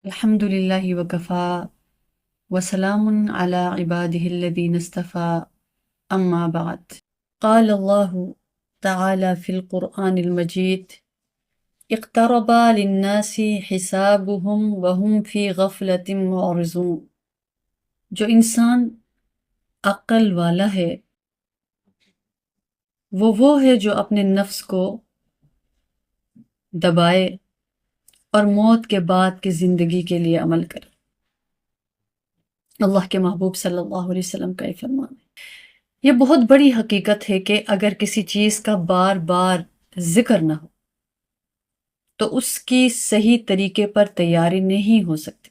الحمد لله وكفى وسلام على عباده الذين اصطفى أما بعد. قال الله تعالى في القرآن المجيد: اقترب للناس حسابهم وهم في غفلة معرضون. جو انسان عقل والا ہے وہ ہے جو اپنے نفس کو دبائے اور موت کے بعد کی زندگی کے لیے عمل کرے۔ اللہ کے محبوب صلی اللہ علیہ وسلم کا یہ فرمان ہے۔ یہ بہت بڑی حقیقت ہے کہ اگر کسی چیز کا بار بار ذکر نہ ہو تو اس کی صحیح طریقے پر تیاری نہیں ہو سکتی،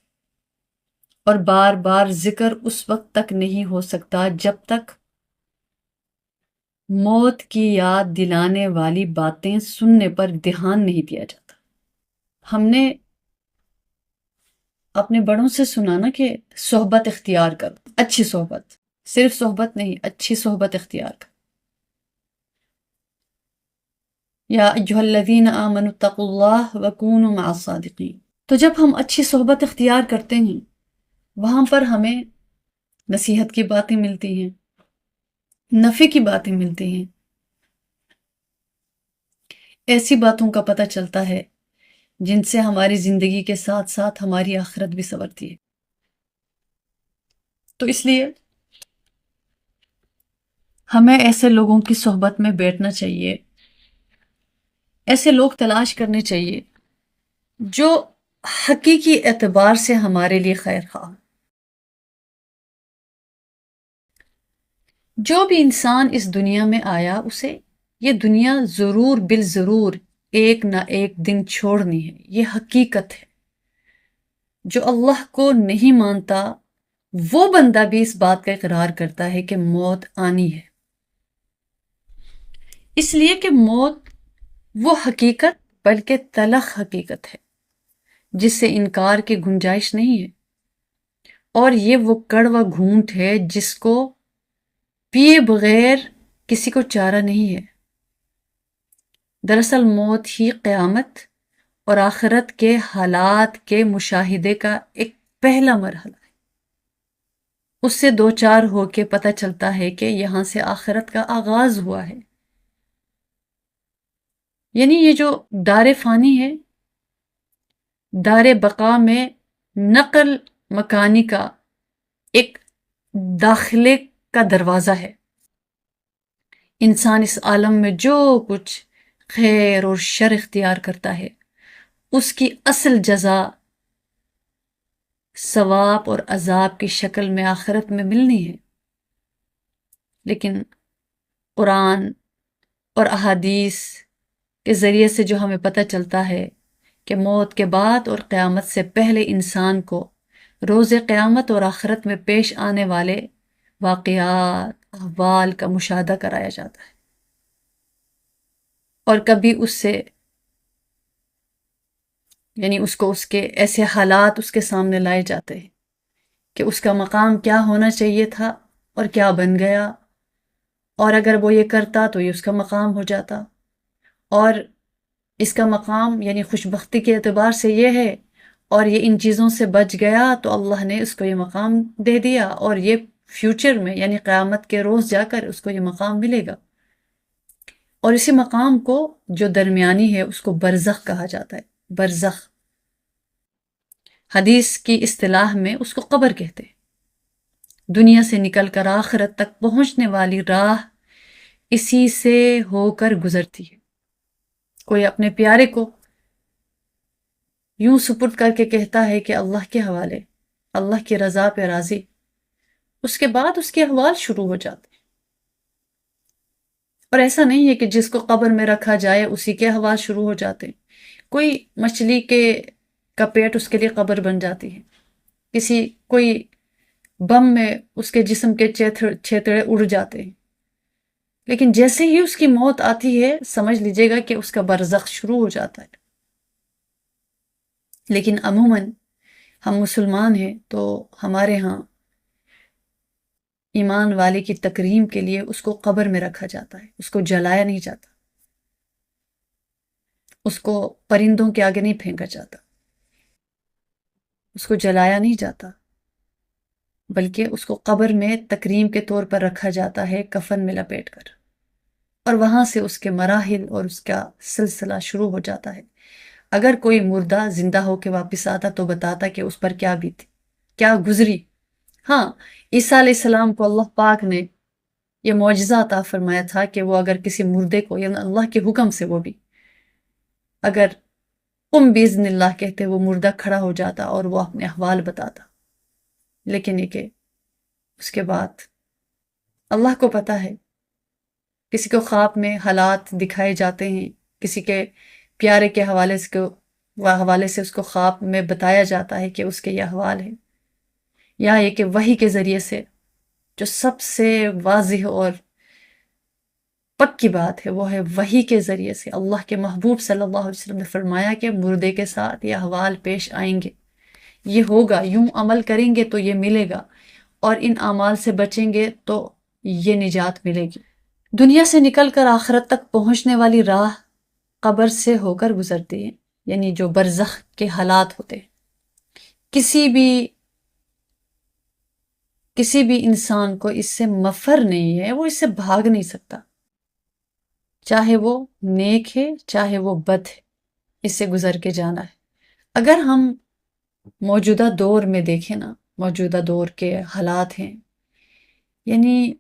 اور بار بار ذکر اس وقت تک نہیں ہو سکتا جب تک موت کی یاد دلانے والی باتیں سننے پر دھیان نہیں دیا جاتا۔ ہم نے اپنے بڑوں سے سنا نا کہ صحبت اختیار کرو، اچھی صحبت، صرف صحبت نہیں، اچھی صحبت اختیار کرو۔ یا ایھا الذین آمنوا اتقوا اللہ وکونوا مع الصادقین۔ تو جب ہم اچھی صحبت اختیار کرتے ہیں وہاں پر ہمیں نصیحت کی باتیں ملتی ہیں، نفع کی باتیں ملتی ہیں، ایسی باتوں کا پتہ چلتا ہے جن سے ہماری زندگی کے ساتھ ساتھ ہماری آخرت بھی سنورتی ہے۔ تو اس لیے ہمیں ایسے لوگوں کی صحبت میں بیٹھنا چاہیے، ایسے لوگ تلاش کرنے چاہیے جو حقیقی اعتبار سے ہمارے لیے خیر خواہ۔ جو بھی انسان اس دنیا میں آیا اسے یہ دنیا ضرور بالضرور ایک نہ ایک دن چھوڑنی ہے، یہ حقیقت ہے۔ جو اللہ کو نہیں مانتا وہ بندہ بھی اس بات کا اقرار کرتا ہے کہ موت آنی ہے، اس لیے کہ موت وہ حقیقت بلکہ تلخ حقیقت ہے جس سے انکار کی گنجائش نہیں ہے، اور یہ وہ کڑوا گھونٹ ہے جس کو پیے بغیر کسی کو چارہ نہیں ہے۔ دراصل موت ہی قیامت اور آخرت کے حالات کے مشاہدے کا ایک پہلا مرحلہ ہے۔ اس سے دو چار ہو کے پتہ چلتا ہے کہ یہاں سے آخرت کا آغاز ہوا ہے۔ یعنی یہ جو دار فانی ہے، دار بقا میں نقل مکانی کا ایک داخلے کا دروازہ ہے۔ انسان اس عالم میں جو کچھ خیر اور شر اختیار کرتا ہے اس کی اصل جزا ثواب اور عذاب کی شکل میں آخرت میں ملنی ہے۔ لیکن قرآن اور احادیث کے ذریعے سے جو ہمیں پتہ چلتا ہے کہ موت کے بعد اور قیامت سے پہلے انسان کو روز قیامت اور آخرت میں پیش آنے والے واقعات، احوال کا مشاہدہ کرایا جاتا ہے، اور کبھی اس سے یعنی اس کو اس کے ایسے حالات اس کے سامنے لائے جاتے ہیں کہ اس کا مقام کیا ہونا چاہیے تھا اور کیا بن گیا، اور اگر وہ یہ کرتا تو یہ اس کا مقام ہو جاتا، اور اس کا مقام یعنی خوش بختی کے اعتبار سے یہ ہے، اور یہ ان چیزوں سے بچ گیا تو اللہ نے اس کو یہ مقام دے دیا، اور یہ فیوچر میں یعنی قیامت کے روز جا کر اس کو یہ مقام ملے گا۔ اور اسی مقام کو جو درمیانی ہے اس کو برزخ کہا جاتا ہے۔ برزخ حدیث کی اصطلاح میں اس کو قبر کہتے ہیں۔ دنیا سے نکل کر آخرت تک پہنچنے والی راہ اسی سے ہو کر گزرتی ہے۔ کوئی اپنے پیارے کو یوں سپرد کر کے کہتا ہے کہ اللہ کے حوالے، اللہ کی رضا پہ راضی، اس کے بعد اس کے احوال شروع ہو جاتے ہیں۔ اور ایسا نہیں ہے کہ جس کو قبر میں رکھا جائے اسی کے احوال شروع ہو جاتے ہیں۔ کوئی مچھلی کا پیٹ اس کے لیے قبر بن جاتی ہے، کوئی بم میں اس کے جسم کے چھیتڑے اڑ جاتے ہیں، لیکن جیسے ہی اس کی موت آتی ہے سمجھ لیجئے گا کہ اس کا برزخ شروع ہو جاتا ہے۔ لیکن عموماً ہم مسلمان ہیں تو ہمارے ہاں ایمان والے کی تکریم کے لیے اس کو قبر میں رکھا جاتا ہے، اس کو جلایا نہیں جاتا، اس کو پرندوں کے آگے نہیں پھینکا جاتا۔ اس کو جلایا نہیں جاتا، بلکہ اس کو قبر میں تکریم کے طور پر رکھا جاتا ہے کفن میں لپیٹ کر، اور وہاں سے اس کے مراحل اور اس کا سلسلہ شروع ہو جاتا ہے۔ اگر کوئی مردہ زندہ ہو کے واپس آتا تو بتاتا کہ اس پر کیا بیتی، کیا گزری۔ ہاں، عیسیٰ علیہ السلام کو اللہ پاک نے یہ معجزہ عطا فرمایا تھا کہ وہ اگر کسی مردے کو، یعنی اللہ کے حکم سے، وہ بھی اگر بِإِذْنِ اللہ کہتے، وہ مردہ کھڑا ہو جاتا اور وہ اپنے احوال بتاتا۔ لیکن یہ کہ اس کے بعد اللہ کو پتہ ہے، کسی کو خواب میں حالات دکھائے جاتے ہیں، کسی کے پیارے کے حوالے سے اس کو خواب میں بتایا جاتا ہے کہ اس کے یہ احوال ہیں، یا یہ کہ وحی کے ذریعے سے، جو سب سے واضح اور پکی بات ہے، وہ ہے وحی کے ذریعے سے اللہ کے محبوب صلی اللہ علیہ وسلم نے فرمایا کہ مردے کے ساتھ یہ احوال پیش آئیں گے، یہ ہوگا، یوں عمل کریں گے تو یہ ملے گا، اور ان اعمال سے بچیں گے تو یہ نجات ملے گی۔ دنیا سے نکل کر آخرت تک پہنچنے والی راہ قبر سے ہو کر گزرتی ہے، یعنی جو برزخ کے حالات ہوتے ہیں۔ کسی بھی انسان کو اس سے مفر نہیں ہے، وہ اس سے بھاگ نہیں سکتا، چاہے وہ نیک ہے چاہے وہ بد ہے، اس سے گزر کے جانا ہے۔ اگر ہم موجودہ دور میں دیکھیں نا، موجودہ دور کے حالات ہیں، یعنی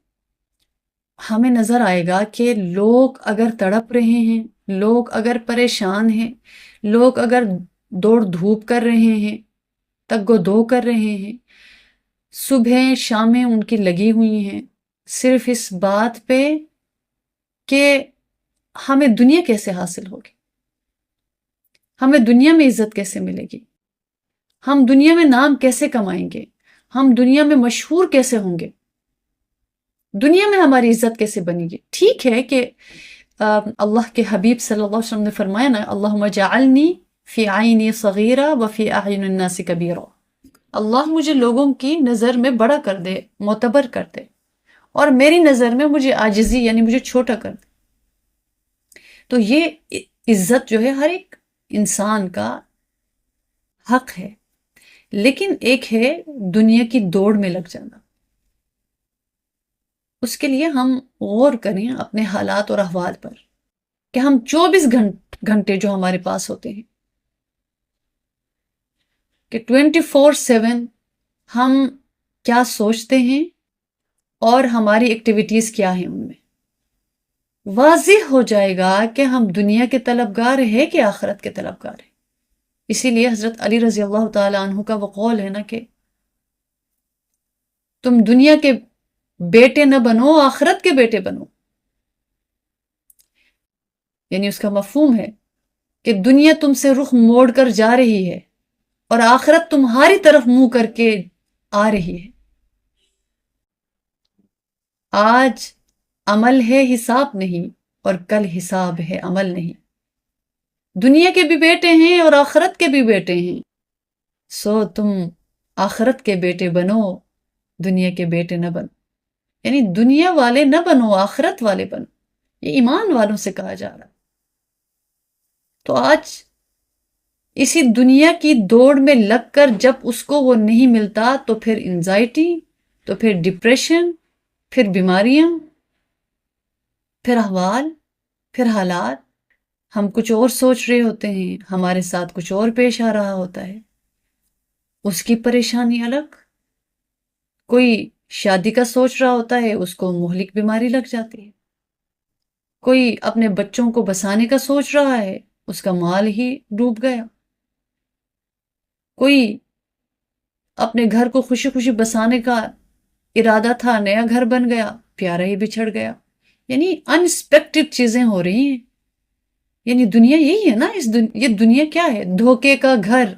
ہمیں نظر آئے گا کہ لوگ اگر تڑپ رہے ہیں، لوگ اگر پریشان ہیں، لوگ اگر دوڑ دھوپ کر رہے ہیں، تگ و دو کر رہے ہیں، صبح شامیں ان کی لگی ہوئی ہیں، صرف اس بات پہ کہ ہمیں دنیا کیسے حاصل ہوگی، ہمیں دنیا میں عزت کیسے ملے گی، ہم دنیا میں نام کیسے کمائیں گے، ہم دنیا میں مشہور کیسے ہوں گے، دنیا میں ہماری عزت کیسے بنے گی۔ ٹھیک ہے کہ اللہ کے حبیب صلی اللہ علیہ وسلم نے فرمایا نا، اللہم جعلنی فی عینی صغیرہ وفی اعین الناس کبیرہ، اللہ مجھے لوگوں کی نظر میں بڑا کر دے، معتبر کر دے، اور میری نظر میں مجھے عاجزی، یعنی مجھے چھوٹا کر دے۔ تو یہ عزت جو ہے ہر ایک انسان کا حق ہے، لیکن ایک ہے دنیا کی دوڑ میں لگ جانا۔ اس کے لیے ہم غور کریں اپنے حالات اور احوال پر، کہ ہم 24 گھنٹے جو ہمارے پاس ہوتے ہیں، کہ 24/7 ہم کیا سوچتے ہیں اور ہماری ایکٹیویٹیز کیا ہیں، ان میں واضح ہو جائے گا کہ ہم دنیا کے طلبگار ہیں کہ آخرت کے طلبگار ہیں۔ اسی لیے حضرت علی رضی اللہ تعالی عنہ کا وہ قول ہے نا کہ تم دنیا کے بیٹے نہ بنو، آخرت کے بیٹے بنو، یعنی اس کا مفہوم ہے کہ دنیا تم سے رخ موڑ کر جا رہی ہے اور آخرت تمہاری طرف منہ کر کے آ رہی ہے۔ آج عمل ہے حساب نہیں، اور کل حساب ہے عمل نہیں۔ دنیا کے بھی بیٹے ہیں اور آخرت کے بھی بیٹے ہیں، سو تم آخرت کے بیٹے بنو، دنیا کے بیٹے نہ بنو، یعنی دنیا والے نہ بنو، آخرت والے بنو۔ یہ ایمان والوں سے کہا جا رہا ہے۔ تو آج اسی دنیا کی دوڑ میں لگ کر جب اس کو وہ نہیں ملتا تو پھر انزائٹی، تو پھر ڈپریشن، پھر بیماریاں، پھر احوال، پھر حالات، ہم کچھ اور سوچ رہے ہوتے ہیں، ہمارے ساتھ کچھ اور پیش آ رہا ہوتا ہے، اس کی پریشانی الگ۔ کوئی شادی کا سوچ رہا ہوتا ہے، اس کو مہلک بیماری لگ جاتی ہے۔ کوئی اپنے بچوں کو بسانے کا سوچ رہا ہے، اس کا مال ہی ڈوب گیا۔ کوئی اپنے گھر کو خوشی خوشی بسانے کا ارادہ تھا، نیا گھر بن گیا، پیارا ہی بچھڑ گیا۔ یعنی انسپیکٹڈ چیزیں ہو رہی ہیں۔ یعنی دنیا یہی ہے نا، یہ دنیا کیا ہے؟ دھوکے کا گھر،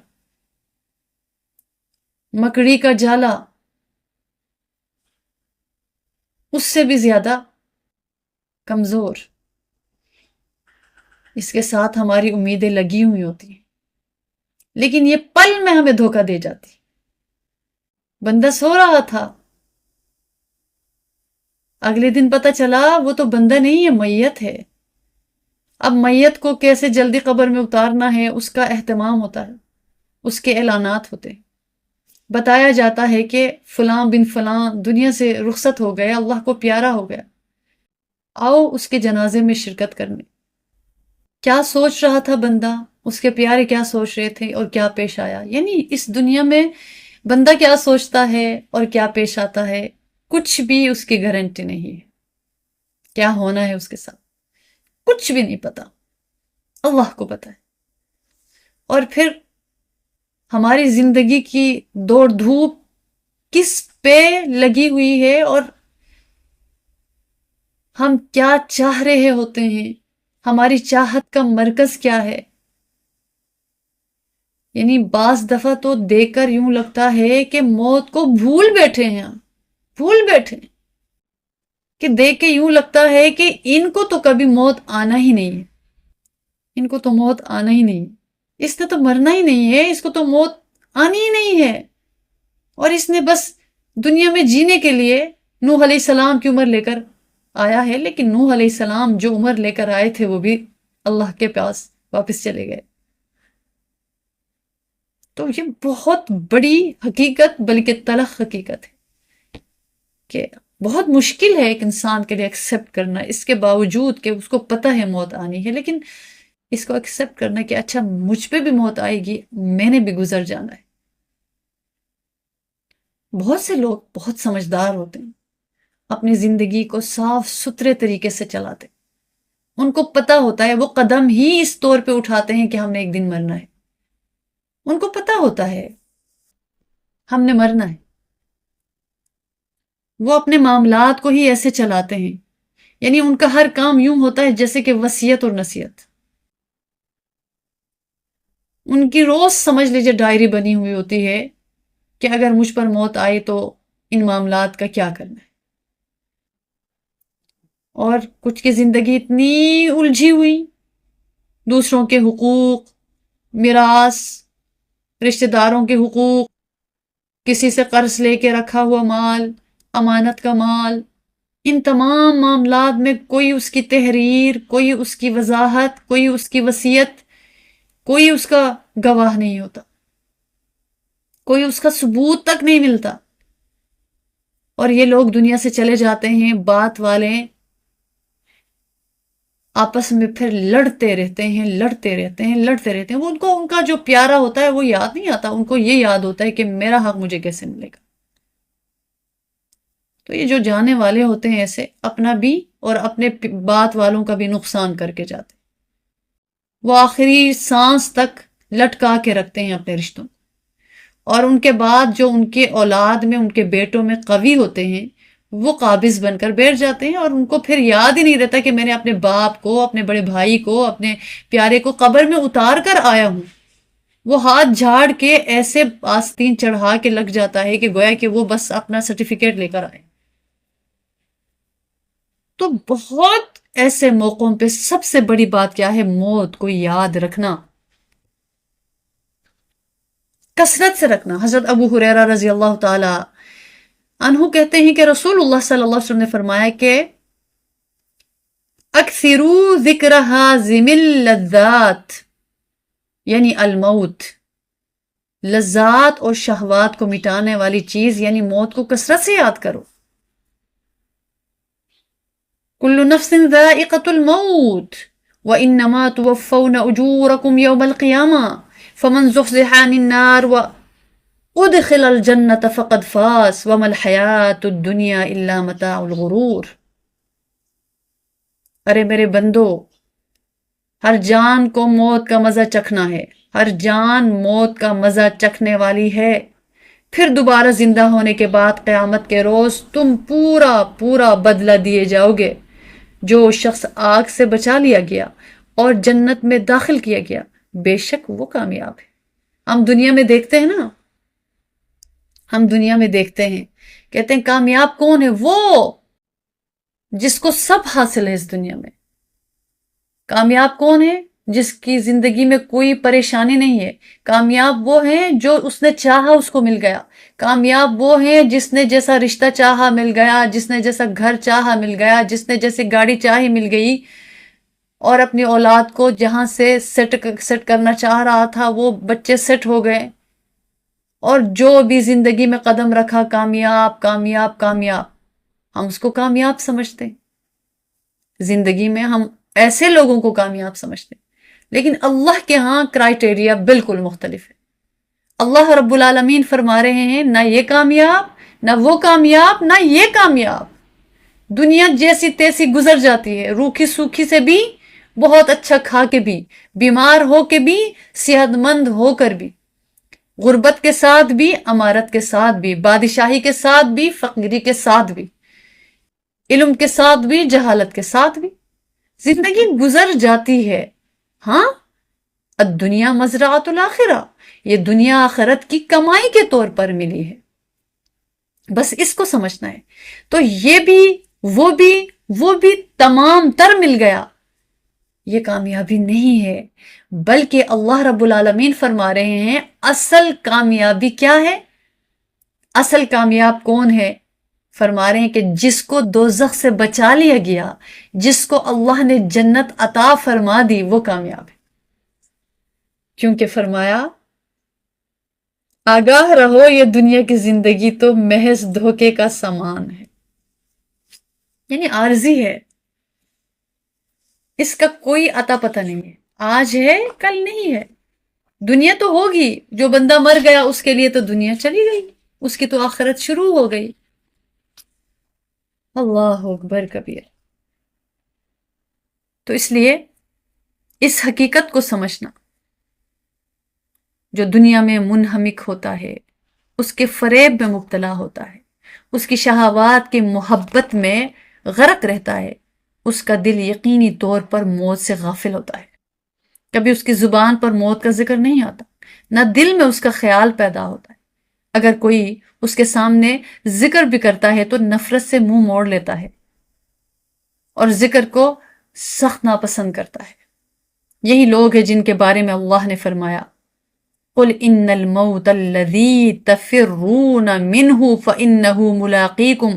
مکڑی کا جالا، اس سے بھی زیادہ کمزور۔ اس کے ساتھ ہماری امیدیں لگی ہوئی ہوتی ہیں، لیکن یہ پل میں ہمیں دھوکہ دے جاتی۔ بندہ سو رہا تھا، اگلے دن پتہ چلا وہ تو بندہ نہیں ہے، میت ہے۔ اب میت کو کیسے جلدی قبر میں اتارنا ہے، اس کا اہتمام ہوتا ہے، اس کے اعلانات ہوتے ہیں۔ بتایا جاتا ہے کہ فلاں بن فلاں دنیا سے رخصت ہو گیا، اللہ کو پیارا ہو گیا، آؤ اس کے جنازے میں شرکت کرنے۔ کیا سوچ رہا تھا بندہ، اس کے پیارے کیا سوچ رہے تھے اور کیا پیش آیا؟ یعنی اس دنیا میں بندہ کیا سوچتا ہے اور کیا پیش آتا ہے، کچھ بھی اس کی گارنٹی نہیں ہے۔ کیا ہونا ہے اس کے ساتھ کچھ بھی نہیں پتا، اللہ کو پتا ہے۔ اور پھر ہماری زندگی کی دوڑ دھوپ کس پہ لگی ہوئی ہے اور ہم کیا چاہ رہے ہوتے ہیں، ہماری چاہت کا مرکز کیا ہے۔ یعنی بعض دفعہ تو دیکھ کر یوں لگتا ہے کہ موت کو بھول بیٹھے ہیں ہم، بھول بیٹھے ہیں، کہ دیکھ کے یوں لگتا ہے کہ ان کو تو کبھی موت آنا ہی نہیں ہے، ان کو تو موت آنا ہی نہیں ہے، اس نے تو مرنا ہی نہیں ہے، اس کو تو موت آنی ہی نہیں ہے۔ اور اس نے بس دنیا میں جینے کے لیے نوح علیہ السلام کی عمر لے کر آیا ہے، لیکن نوح علیہ السلام جو عمر لے کر آئے تھے وہ بھی اللہ کے پاس واپس چلے گئے۔ تو یہ بہت بڑی حقیقت، بلکہ تلخ حقیقت ہے، کہ بہت مشکل ہے ایک انسان کے لیے ایکسیپٹ کرنا، اس کے باوجود کہ اس کو پتہ ہے موت آنی ہے، لیکن اس کو ایکسیپٹ کرنا کہ اچھا مجھ پہ بھی موت آئے گی، میں نے بھی گزر جانا ہے۔ بہت سے لوگ بہت سمجھدار ہوتے ہیں، اپنی زندگی کو صاف ستھرے طریقے سے چلاتے، ان کو پتا ہوتا ہے، وہ قدم ہی اس طور پہ اٹھاتے ہیں کہ ہم نے ایک دن مرنا ہے، ان کو پتا ہوتا ہے ہم نے مرنا ہے۔ وہ اپنے معاملات کو ہی ایسے چلاتے ہیں، یعنی ان کا ہر کام یوں ہوتا ہے جیسے کہ وصیت اور نصیحت۔ ان کی روز سمجھ لیجیے ڈائری بنی ہوئی ہوتی ہے کہ اگر مجھ پر موت آئی تو ان معاملات کا کیا کرنا ہے۔ اور کچھ کی زندگی اتنی الجھی ہوئی، دوسروں کے حقوق، میراث، رشتہ داروں کے حقوق، کسی سے قرض لے کے رکھا ہوا مال، امانت کا مال، ان تمام معاملات میں کوئی اس کی تحریر، کوئی اس کی وضاحت، کوئی اس کی وصیت، کوئی اس کا گواہ نہیں ہوتا، کوئی اس کا ثبوت تک نہیں ملتا۔ اور یہ لوگ دنیا سے چلے جاتے ہیں، بات والے آپس میں پھر لڑتے رہتے ہیں، لڑتے رہتے ہیں، لڑتے رہتے ہیں۔ وہ ان کا جو پیارا ہوتا ہے وہ یاد نہیں آتا، ان کو یہ یاد ہوتا ہے کہ میرا حق مجھے کیسے ملے گا۔ تو یہ جو جانے والے ہوتے ہیں ایسے اپنا بھی اور اپنے بات والوں کا بھی نقصان کر کے جاتے ہیں، وہ آخری سانس تک لٹکا کے رکھتے ہیں اپنے رشتوں، اور ان کے بعد جو ان کے اولاد میں، ان کے بیٹوں میں قوی ہوتے ہیں، وہ قابض بن کر بیٹھ جاتے ہیں، اور ان کو پھر یاد ہی نہیں رہتا کہ میں نے اپنے باپ کو، اپنے بڑے بھائی کو، اپنے پیارے کو قبر میں اتار کر آیا ہوں۔ وہ ہاتھ جھاڑ کے ایسے آستین چڑھا کے لگ جاتا ہے کہ گویا کہ وہ بس اپنا سرٹیفکیٹ لے کر آئے۔ تو بہت ایسے موقعوں پہ سب سے بڑی بات کیا ہے؟ موت کو یاد رکھنا، کثرت سے رکھنا۔ حضرت ابو ہریرہ رضی اللہ تعالی عنہ کہتے ہیں کہ رسول اللہ صلی اللہ علیہ وسلم نے فرمایا کہ اکثروا ذکر ہازم اللذات، یعنی الموت، لذات اور شہوات کو مٹانے والی چیز یعنی موت کو کثرت سے یاد کرو۔ کل نفس ذائقۃ الموت وانما توفون اجورکم یوم القیامہ فمن زحزح عن النار وادخل الجنۃ فقد فاز وما الحیاۃ الدنیا الا متاع الغرور۔ ارے میرے بندو، ہر جان کو موت کا مزہ چکھنا ہے، ہر جان موت کا مزہ چکھنے والی ہے، پھر دوبارہ زندہ ہونے کے بعد قیامت کے روز تم پورا پورا بدلہ دیے جاؤ گے۔ جو شخص آگ سے بچا لیا گیا اور جنت میں داخل کیا گیا، بے شک وہ کامیاب ہے۔ ہم دنیا میں دیکھتے ہیں نا، ہم دنیا میں دیکھتے ہیں، کہتے ہیں کامیاب کون ہے؟ وہ جس کو سب حاصل ہے اس دنیا میں۔ کامیاب کون ہے؟ جس کی زندگی میں کوئی پریشانی نہیں ہے۔ کامیاب وہ ہیں جو اس نے چاہا اس کو مل گیا۔ کامیاب وہ ہیں جس نے جیسا رشتہ چاہا مل گیا، جس نے جیسا گھر چاہا مل گیا، جس نے جیسے گاڑی چاہی مل گئی، اور اپنی اولاد کو جہاں سے سیٹ کرنا چاہ رہا تھا وہ بچے سیٹ ہو گئے، اور جو بھی زندگی میں قدم رکھا کامیاب کامیاب کامیاب، ہم اس کو کامیاب سمجھتے ہیں، زندگی میں ہم ایسے لوگوں کو کامیاب سمجھتے ہیں، لیکن اللہ کے ہاں کرائٹیریا بالکل مختلف ہے۔ اللہ رب العالمین فرما رہے ہیں نہ یہ کامیاب، نہ وہ کامیاب، نہ یہ کامیاب۔ دنیا جیسی تیسی گزر جاتی ہے، روکھی سوکھی سے بھی، بہت اچھا کھا کے بھی، بیمار ہو کے بھی، صحت مند ہو کر بھی، غربت کے ساتھ بھی، امارت کے ساتھ بھی، بادشاہی کے ساتھ بھی، فقیری کے ساتھ بھی، علم کے ساتھ بھی، جہالت کے ساتھ بھی، زندگی گزر جاتی ہے۔ ہاں، الدنیا مزرعۃ الآخرہ، یہ دنیا آخرت کی کمائی کے طور پر ملی ہے، بس اس کو سمجھنا ہے۔ تو یہ بھی، وہ بھی تمام تر مل گیا، یہ کامیابی نہیں ہے، بلکہ اللہ رب العالمین فرما رہے ہیں اصل کامیابی کیا ہے؟ اصل کامیاب کون ہے؟ فرما رہے ہیں کہ جس کو دوزخ سے بچا لیا گیا، جس کو اللہ نے جنت عطا فرما دی، وہ کامیاب ہے۔ کیونکہ فرمایا آگاہ رہو یہ دنیا کی زندگی تو محض دھوکے کا سامان ہے، یعنی عارضی ہے، اس کا کوئی عطا پتہ نہیں ہے، آج ہے کل نہیں ہے۔ دنیا تو ہوگی، جو بندہ مر گیا اس کے لیے تو دنیا چلی گئی، اس کی تو آخرت شروع ہو گئی۔ اللہ اکبر کبیر۔ تو اس لیے اس حقیقت کو سمجھنا، جو دنیا میں منہمک ہوتا ہے، اس کے فریب میں مبتلا ہوتا ہے، اس کی شہوات کی محبت میں غرق رہتا ہے، اس کا دل یقینی طور پر موت سے غافل ہوتا ہے۔ کبھی اس کی زبان پر موت کا ذکر نہیں آتا، نہ دل میں اس کا خیال پیدا ہوتا ہے۔ اگر کوئی اس کے سامنے ذکر بھی کرتا ہے تو نفرت سے منہ موڑ لیتا ہے اور ذکر کو سخت ناپسند کرتا ہے۔ یہی لوگ ہیں جن کے بارے میں اللہ نے فرمایا قُلْ إِنَّ الْمَوْتَ الَّذِي تَفِرُّونَ مِنْهُ فَإِنَّهُ مُلَاقِيكُمْ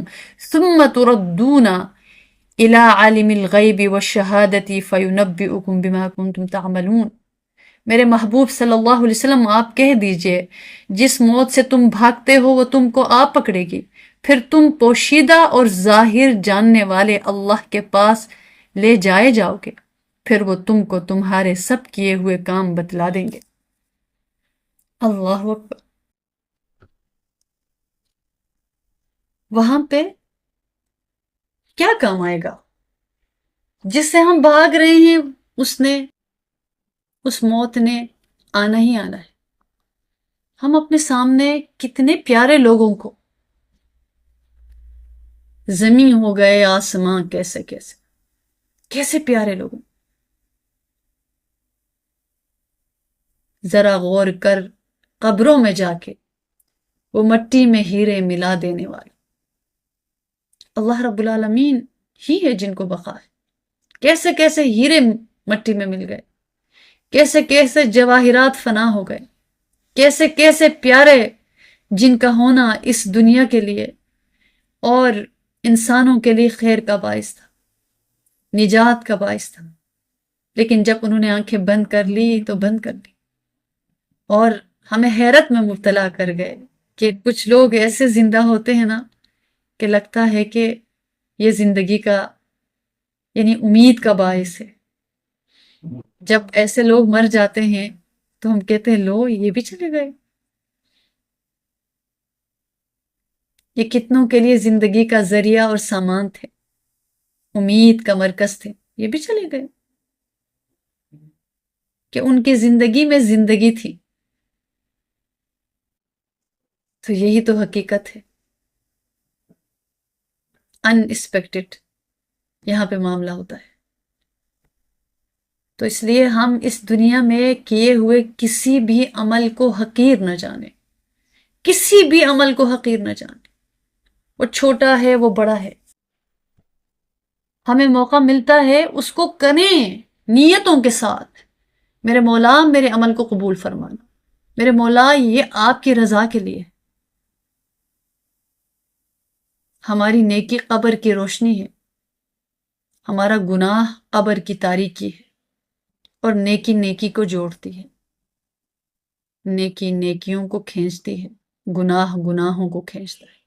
ثُمَّ تُرَدُّونَ إِلَىٰ عَالِمِ الْغَيْبِ وَالشَّهَادَةِ فَيُنَبِّئُكُمْ بِمَا كُنْتُمْ تَعْمَلُونَ۔ میرے محبوب صلی اللہ علیہ وسلم آپ کہہ دیجئے، جس موت سے تم بھاگتے ہو وہ تم کو آ پکڑے گی، پھر تم پوشیدہ اور ظاہر جاننے والے اللہ کے پاس لے جائے جاؤ گے، پھر وہ تم کو تمہارے سب کیے ہوئے کام بتلا دیں گے۔ اللہ اکبر۔ وہاں پہ کیا کام آئے گا؟ جس سے ہم بھاگ رہے ہیں اس موت نے آنا ہی آنا ہے۔ ہم اپنے سامنے کتنے پیارے لوگوں کو، زمین ہو گئے آسماں، کیسے پیارے لوگوں، ذرا غور کر قبروں میں جا کے وہ مٹی میں ہیرے ملا دینے والے اللہ رب العالمین ہی ہے جن کو بقا ہے۔ کیسے کیسے ہیرے مٹی میں مل گئے، کیسے کیسے جواہرات فنا ہو گئے، کیسے کیسے پیارے جن کا ہونا اس دنیا کے لیے اور انسانوں کے لیے خیر کا باعث تھا، نجات کا باعث تھا، لیکن جب انہوں نے آنکھیں بند کر لی تو بند کر لی اور ہمیں حیرت میں مبتلا کر گئے کہ کچھ لوگ ایسے زندہ ہوتے ہیں نا کہ لگتا ہے کہ یہ زندگی کا یعنی امید کا باعث ہے۔ جب ایسے لوگ مر جاتے ہیں تو ہم کہتے ہیں لو یہ بھی چلے گئے، یہ کتنوں کے لیے زندگی کا ذریعہ اور سامان تھے، امید کا مرکز تھے، یہ بھی چلے گئے، کہ ان کی زندگی میں زندگی تھی۔ تو یہی تو حقیقت ہے، ان ایکسپیکٹڈ یہاں پہ معاملہ ہوتا ہے۔ تو اس لیے ہم اس دنیا میں کیے ہوئے کسی بھی عمل کو حقیر نہ جانیں، کسی بھی عمل کو حقیر نہ جانیں، وہ چھوٹا ہے وہ بڑا ہے، ہمیں موقع ملتا ہے اس کو کریں نیتوں کے ساتھ، میرے مولا میرے عمل کو قبول فرمانا، میرے مولا یہ آپ کی رضا کے لیے، ہماری نیکی قبر کی روشنی ہے، ہمارا گناہ قبر کی تاریکی ہے، اور نیکی نیکی کو جوڑتی ہے۔ نیکی نیکیوں کو کھینچتی ہے، گناہ گناہوں کو کھینچتا ہے۔